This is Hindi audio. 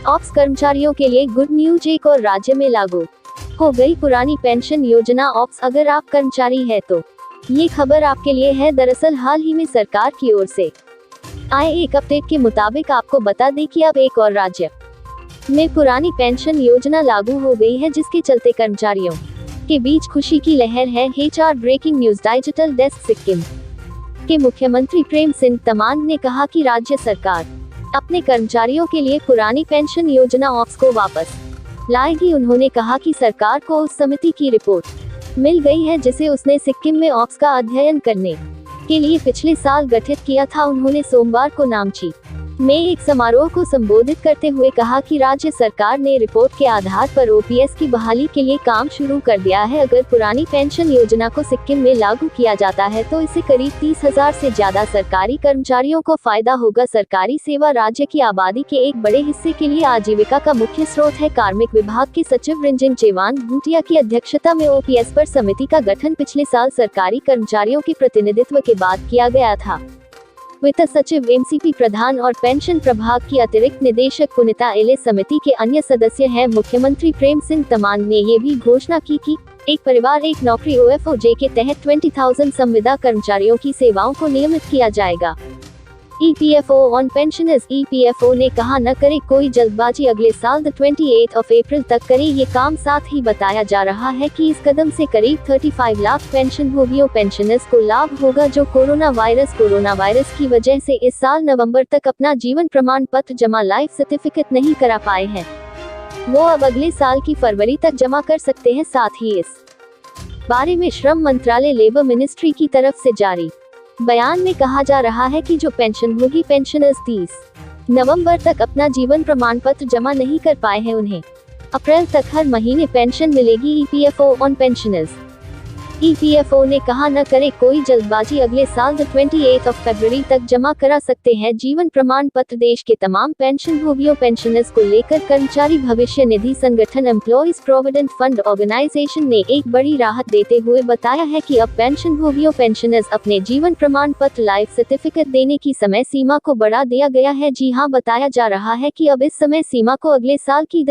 ऑप्स कर्मचारियों के लिए गुड न्यूज, एक और राज्य में लागू हो गई पुरानी पेंशन योजना ऑप्स। अगर आप कर्मचारी हैं तो ये खबर आपके लिए है। दरअसल हाल ही में सरकार की ओर से आए एक अपडेट के मुताबिक आपको बता दें कि अब एक और राज्य में पुरानी पेंशन योजना लागू हो गई है, जिसके चलते कर्मचारियों के बीच खुशी की लहर है। HR breaking news digital desk. Sikkim के मुख्यमंत्री प्रेम सिंह तमांग ने कहा कि राज्य सरकार अपने कर्मचारियों के लिए पुरानी पेंशन योजना ऑप्स को वापस लाएगी। उन्होंने कहा कि सरकार को उस समिति की रिपोर्ट मिल गई है जिसे उसने सिक्किम में ऑप्स का अध्ययन करने के लिए पिछले साल गठित किया था। उन्होंने सोमवार को नामची में एक समारोह को संबोधित करते हुए कहा कि राज्य सरकार ने रिपोर्ट के आधार पर OPS की बहाली के लिए काम शुरू कर दिया है। अगर पुरानी पेंशन योजना को सिक्किम में लागू किया जाता है तो इससे करीब 30,000 से ज्यादा सरकारी कर्मचारियों को फायदा होगा। सरकारी सेवा राज्य की आबादी के एक बड़े हिस्से के लिए आजीविका का मुख्य स्रोत है। कार्मिक विभाग के सचिव रिंजिन चेवांग भूटिया की अध्यक्षता में OPS पर समिति का गठन पिछले साल सरकारी कर्मचारियों के प्रतिनिधित्व के बाद किया गया था। वित्त सचिव, MCP प्रधान और पेंशन प्रभाग की अतिरिक्त निदेशक पुनीता एले समिति के अन्य सदस्य हैं। मुख्यमंत्री प्रेम सिंह तमांग ने ये भी घोषणा की कि एक परिवार एक नौकरी OFOJ के तहत 20,000 संविदा कर्मचारियों की सेवाओं को नियमित किया जाएगा। EPFO on pensioners. EPFO ने कहा, न करे कोई जल्दबाजी, अगले साल 28 अप्रैल तक करे ये काम। साथ ही बताया जा रहा है कि इस कदम से करीब 35 लाख पेंशन भोगियों पेंशनर्स को लाभ होगा जो कोरोना वायरस की वजह से इस साल नवंबर तक अपना जीवन प्रमाण पत्र जमा लाइफ सर्टिफिकेट नहीं करा पाए हैं, वो अब अगले साल की फरवरी तक जमा कर सकते हैं। साथ ही इस बारे में श्रम मंत्रालय लेबर मिनिस्ट्री की तरफ से जारी बयान में कहा जा रहा है कि जो पेंशनभोगी पेंशनर्स 30 नवंबर तक अपना जीवन प्रमाण पत्र जमा नहीं कर पाए हैं, उन्हें अप्रैल तक हर महीने पेंशन मिलेगी। EPFO on pensioners. EPFO ने कहा, न करे कोई जल्दबाजी, अगले साल 28 फरवरी तक जमा करा सकते हैं जीवन प्रमाण पत्र। देश के तमाम पेंशन भोगियों पेंशनर्स को लेकर कर्मचारी भविष्य निधि संगठन एम्प्लॉइज प्रोविडेंट फंड ऑर्गेनाइजेशन ने एक बड़ी राहत देते हुए बताया है कि अब पेंशन भोगियों पेंशनर्स अपने जीवन प्रमाण पत्र लाइफ सर्टिफिकेट देने की समय सीमा को बढ़ा दिया गया है। जी हां, बताया जा रहा है कि अब इस समय सीमा को अगले साल की